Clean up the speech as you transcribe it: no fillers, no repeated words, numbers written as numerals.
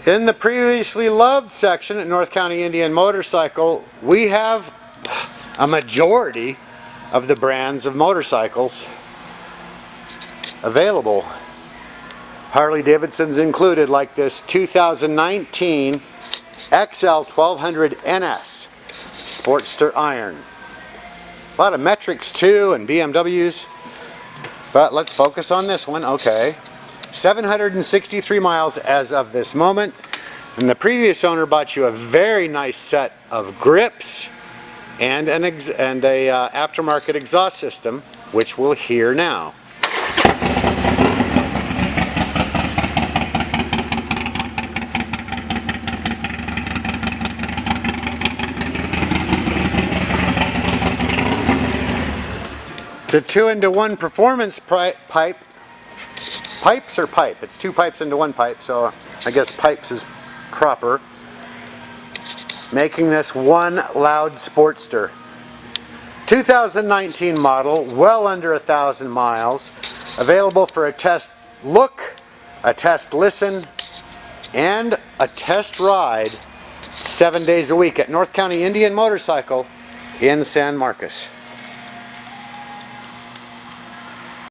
In the previously loved section at North County Indian Motorcycle, we have a majority of the brands of motorcycles available. Harley-Davidson's included, like this 2019 XL1200NS Sportster iron. A lot of metrics too, and BMWs, but let's focus on this one. Okay, 763 miles as of this moment, and the previous owner bought you a very nice set of grips and a aftermarket exhaust system, which we'll hear now. It's a 2-into-1 performance pipe. Pipes or pipe? It's two pipes into one pipe, so I guess pipes is proper. Making this one loud Sportster. 2019 model, well under 1,000 miles. Available for a test look, a test listen, and a test ride 7 days a week at North County Indian Motorcycle in San Marcos.